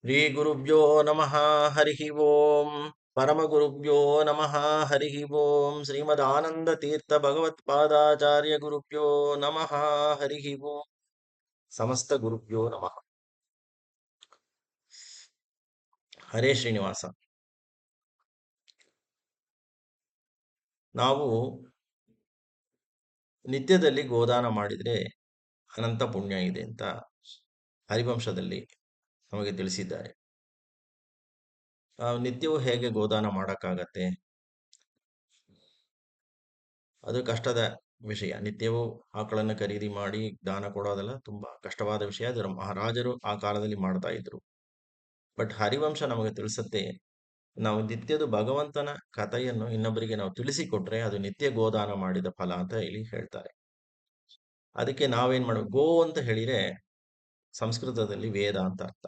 ಶ್ರೀ ಗುರುಭ್ಯೋ ನಮಃ ಹರಿ ಓಂ ಪರಮಗುರುಭ್ಯೋ ನಮಃ ಹರಿ ಓಂ ಶ್ರೀಮದಾನಂದ ತೀರ್ಥ ಭಗವತ್ಪಾದಾಚಾರ್ಯ ಗುರುಭ್ಯೋ ನಮಃ ಹರಿ ಓಂ ಸಮಸ್ತ ಗುರುಭ್ಯೋ ನಮಃ. ಹರೇ ಶ್ರೀನಿವಾಸ. ನಾವು ನಿತ್ಯದಲ್ಲಿ ಗೋದಾನ ಮಾಡಿದರೆ ಅನಂತ ಪುಣ್ಯ ಇದೆ ಅಂತ ಹರಿವಂಶದಲ್ಲಿ ನಮಗೆ ತಿಳಿಸಿದ್ದಾರೆ. ನಿತ್ಯವೂ ಹೇಗೆ ಗೋದಾನ ಮಾಡೋಕ್ಕಾಗತ್ತೆ? ಅದು ಕಷ್ಟದ ವಿಷಯ. ನಿತ್ಯವೂ ಆಕಳನ್ನು ಖರೀದಿ ಮಾಡಿ ದಾನ ಕೊಡೋದೆಲ್ಲ ತುಂಬಾ ಕಷ್ಟವಾದ ವಿಷಯ. ಅದರ ಮಹಾರಾಜರು ಆ ಕಾಲದಲ್ಲಿ ಮಾಡ್ತಾ ಇದ್ರು. ಬಟ್ ಹರಿವಂಶ ನಮಗೆ ತಿಳಿಸುತ್ತೆ, ನಾವು ನಿತ್ಯದ ಭಗವಂತನ ಕಥೆಯನ್ನು ಇನ್ನೊಬ್ಬರಿಗೆ ನಾವು ತಿಳಿಸಿಕೊಟ್ರೆ ಅದು ನಿತ್ಯ ಗೋದಾನ ಮಾಡಿದ ಫಲ ಅಂತ ಹೇಳಿ ಹೇಳ್ತಾರೆ. ಅದಕ್ಕೆ ನಾವೇನ್ ಮಾಡ್ಬೇಕು? ಗೋ ಅಂತ ಹೇಳಿದ್ರೆ ಸಂಸ್ಕೃತದಲ್ಲಿ ವೇದ ಅಂತ ಅರ್ಥ.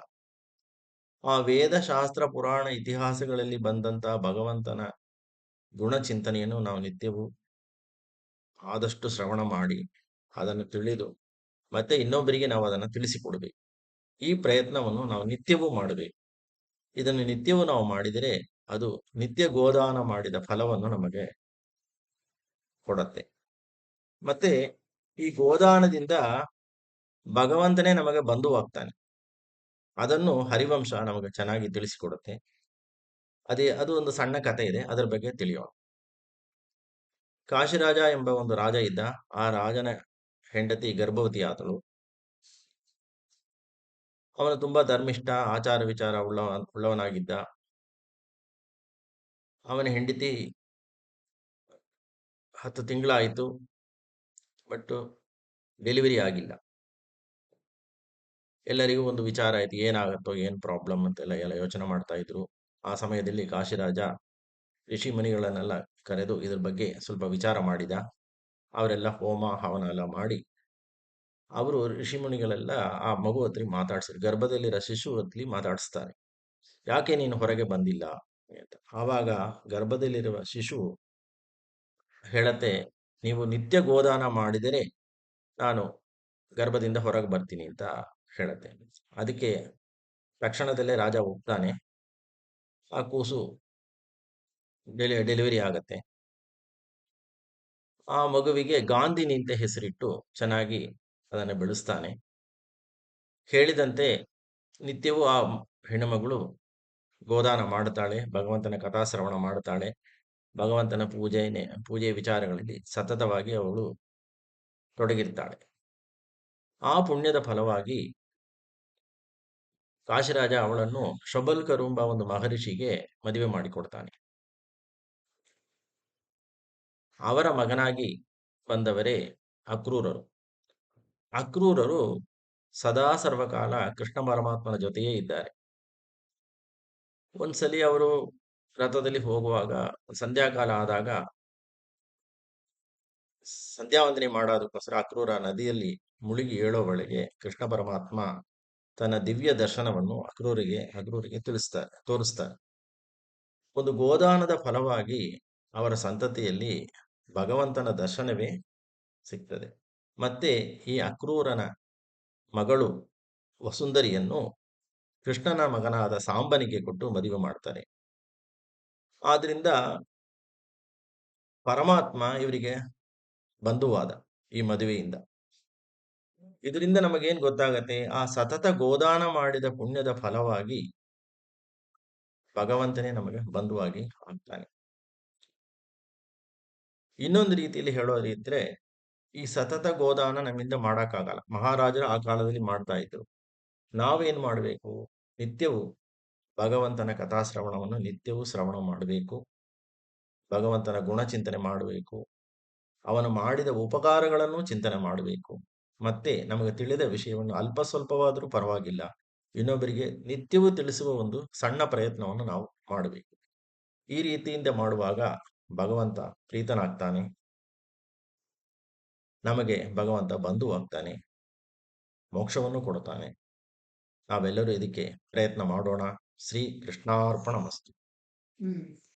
ಆ ವೇದ ಶಾಸ್ತ್ರ ಪುರಾಣ ಇತಿಹಾಸಗಳಲ್ಲಿ ಬಂದಂತಹ ಭಗವಂತನ ಗುಣಚಿಂತನೆಯನ್ನು ನಾವು ನಿತ್ಯವೂ ಆದಷ್ಟು ಶ್ರವಣ ಮಾಡಿ ಅದನ್ನು ತಿಳಿದು ಮತ್ತೆ ಇನ್ನೊಬ್ಬರಿಗೆ ನಾವು ಅದನ್ನು ತಿಳಿಸಿಕೊಡ್ಬೇಕು. ಈ ಪ್ರಯತ್ನವನ್ನು ನಾವು ನಿತ್ಯವೂ ಮಾಡಬೇಕು. ಇದನ್ನು ನಿತ್ಯವೂ ನಾವು ಮಾಡಿದರೆ ಅದು ನಿತ್ಯ ಗೋದಾನ ಮಾಡಿದ ಫಲವನ್ನು ನಮಗೆ ಕೊಡತ್ತೆ. ಮತ್ತೆ ಈ ಗೋದಾನದಿಂದ ಭಗವಂತನೇ ನಮಗೆ ಬಂಧುವಾಗ್ತಾನೆ. ಅದನ್ನು ಹರಿವಂಶ ನಮಗೆ ಚೆನ್ನಾಗಿ ತಿಳಿಸಿಕೊಡುತ್ತೆ. ಅದು ಒಂದು ಸಣ್ಣ ಕಥೆ ಇದೆ, ಅದರ ಬಗ್ಗೆ ತಿಳಿಯೋಣ. ಕಾಶಿರಾಜ ಎಂಬ ಒಂದು ರಾಜ ಇದ್ದ. ಆ ರಾಜನ ಹೆಂಡತಿ ಗರ್ಭವತಿ ಆದಳು. ಅವನು ತುಂಬಾ ಧರ್ಮಿಷ್ಠ, ಆಚಾರ ವಿಚಾರ ಉಳ್ಳವನಾಗಿದ್ದ. ಅವನ ಹೆಂಡತಿ 10 ತಿಂಗಳಾಯಿತು, ಬಟ್ ಡೆಲಿವರಿ ಆಗಿಲ್ಲ. ಎಲ್ಲರಿಗೂ ಒಂದು ವಿಚಾರ ಆಯ್ತು, ಏನಾಗುತ್ತೋ ಏನು ಪ್ರಾಬ್ಲಮ್ ಅಂತೆಲ್ಲ ಎಲ್ಲ ಯೋಚನೆ ಮಾಡ್ತಾ ಇದ್ರು. ಆ ಸಮಯದಲ್ಲಿ ಕಾಶಿರಾಜ ಋಷಿ ಮುನಿಗಳನ್ನೆಲ್ಲ ಕರೆದು ಇದ್ರ ಬಗ್ಗೆ ಸ್ವಲ್ಪ ವಿಚಾರ ಮಾಡಿದ. ಅವರೆಲ್ಲ ಹೋಮ ಹವನ ಎಲ್ಲ ಮಾಡಿ ಅವರು ಋಷಿ ಮುನಿಗಳೆಲ್ಲ ಆ ಮಗು ಹತ್ರ ಮಾತಾಡ್ಸಿದ್ರು. ಗರ್ಭದಲ್ಲಿರೋ ಶಿಶು ಹತ್ಲಿ ಮಾತಾಡಿಸ್ತಾರೆ, ಯಾಕೆ ನೀನು ಹೊರಗೆ ಬಂದಿಲ್ಲ ಅಂತ. ಆವಾಗ ಗರ್ಭದಲ್ಲಿರುವ ಶಿಶು ಹೇಳತ್ತೆ, ನೀವು ನಿತ್ಯ ಗೋದಾನ ಮಾಡಿದರೆ ನಾನು ಗರ್ಭದಿಂದ ಹೊರಗೆ ಬರ್ತೀನಿ ಅಂತ ಹೇಳತ್ತೆ. ಅದಕ್ಕೆ ತಕ್ಷಣದಲ್ಲೇ ರಾಜ ಒಪ್ತಾನೆ. ಆ ಕೂಸು ಡೆಲಿವರಿ ಆಗತ್ತೆ. ಆ ಮಗುವಿಗೆ ಗಾಂಧಿನಿ ಅಂತ ಹೆಸರಿಟ್ಟು ಚೆನ್ನಾಗಿ ಅದನ್ನು ಬೆಳೆಸ್ತಾನೆ. ಹೇಳಿದಂತೆ ನಿತ್ಯವೂ ಆ ಹೆಣ್ಣುಮಗಳು ಗೋದಾನ ಮಾಡುತ್ತಾಳೆ, ಭಗವಂತನ ಕಥಾಶ್ರವಣ ಮಾಡುತ್ತಾಳೆ. ಭಗವಂತನ ಪೂಜೆ ವಿಚಾರಗಳಲ್ಲಿ ಸತತವಾಗಿ ಅವಳು ತೊಡಗಿರ್ತಾಳೆ. ಆ ಪುಣ್ಯದ ಫಲವಾಗಿ ಕಾಶಿರಾಜ ಅವಳನ್ನು ಶಬಲ್ಕರು ಎಂಬ ಒಂದು ಮಹರ್ಷಿಗೆ ಮದುವೆ ಮಾಡಿಕೊಡ್ತಾನೆ. ಅವರ ಮಗನಾಗಿ ಬಂದವರೇ ಅಕ್ರೂರರು. ಅಕ್ರೂರರು ಸದಾ ಸರ್ವಕಾಲ ಕೃಷ್ಣ ಪರಮಾತ್ಮನ ಜೊತೆಯೇ ಇದ್ದಾರೆ. ಒಂದ್ಸಲಿ ಅವರು ರಥದಲ್ಲಿ ಹೋಗುವಾಗ ಸಂಧ್ಯಾಕಾಲ ಆದಾಗ ಸಂಧ್ಯಾವಂದನೆ ಮಾಡೋದಕ್ಕೋಸ್ಕರ ಅಕ್ರೂರ ನದಿಯಲ್ಲಿ ಮುಳುಗಿ ಏಳೋವಳೆಗೆ ಕೃಷ್ಣ ಪರಮಾತ್ಮ ತನ್ನ ದಿವ್ಯ ದರ್ಶನವನ್ನು ಅಕ್ರೂರಿಗೆ ತೋರಿಸ್ತಾರೆ. ಒಂದು ಗೋದಾನದ ಫಲವಾಗಿ ಅವರ ಸಂತತಿಯಲ್ಲಿ ಭಗವಂತನ ದರ್ಶನವೇ ಸಿಗ್ತದೆ. ಮತ್ತೆ ಈ ಅಕ್ರೂರನ ಮಗಳು ವಸುಂಧರಿಯನ್ನು ಕೃಷ್ಣನ ಮಗನಾದ ಸಾಂಬನಿಗೆ ಕೊಟ್ಟು ಮದುವೆ ಮಾಡ್ತಾರೆ. ಆದ್ರಿಂದ ಪರಮಾತ್ಮ ಇವರಿಗೆ ಬಂಧುವಾದ ಈ ಮದುವೆಯಿಂದ. ಇದರಿಂದ ನಮಗೇನ್ ಗೊತ್ತಾಗತ್ತೆ? ಆ ಸತತ ಗೋದಾನ ಮಾಡಿದ ಪುಣ್ಯದ ಫಲವಾಗಿ ಭಗವಂತನೇ ನಮಗೆ ಬಂಧುವಾಗಿ ಆಗ್ತಾನೆ. ಇನ್ನೊಂದು ರೀತಿಯಲ್ಲಿ ಹೇಳೋದಿದ್ರೆ, ಈ ಸತತ ಗೋದಾನ ನಮ್ಮಿಂದ ಮಾಡಕ್ಕಾಗಲ್ಲ. ಮಹಾರಾಜರು ಆ ಕಾಲದಲ್ಲಿ ಮಾಡ್ತಾ ಇದ್ರು. ನಾವೇನ್ ಮಾಡಬೇಕು? ನಿತ್ಯವೂ ಭಗವಂತನ ಕಥಾಶ್ರವಣವನ್ನು ನಿತ್ಯವೂ ಶ್ರವಣ ಮಾಡಬೇಕು. ಭಗವಂತನ ಗುಣಚಿಂತನೆ ಮಾಡಬೇಕು. ಅವನು ಮಾಡಿದ ಉಪಕಾರಗಳನ್ನು ಚಿಂತನೆ ಮಾಡಬೇಕು. ಮತ್ತೆ ನಮಗೆ ತಿಳಿದ ವಿಷಯವನ್ನು ಅಲ್ಪ ಸ್ವಲ್ಪವಾದರೂ ಪರವಾಗಿಲ್ಲ, ಇನ್ನೊಬ್ಬರಿಗೆ ನಿತ್ಯವೂ ತಿಳಿಸುವ ಒಂದು ಸಣ್ಣ ಪ್ರಯತ್ನವನ್ನು ನಾವು ಮಾಡಬೇಕು. ಈ ರೀತಿಯಿಂದ ಮಾಡುವಾಗ ಭಗವಂತ ಪ್ರೀತನಾಗ್ತಾನೆ, ನಮಗೆ ಭಗವಂತ ಬಂಧುವಾಗ್ತಾನೆ, ಮೋಕ್ಷವನ್ನು ಕೊಡ್ತಾನೆ. ನಾವೆಲ್ಲರೂ ಇದಕ್ಕೆ ಪ್ರಯತ್ನ ಮಾಡೋಣ. ಶ್ರೀ ಕೃಷ್ಣಾರ್ಪಣಮಸ್ತು.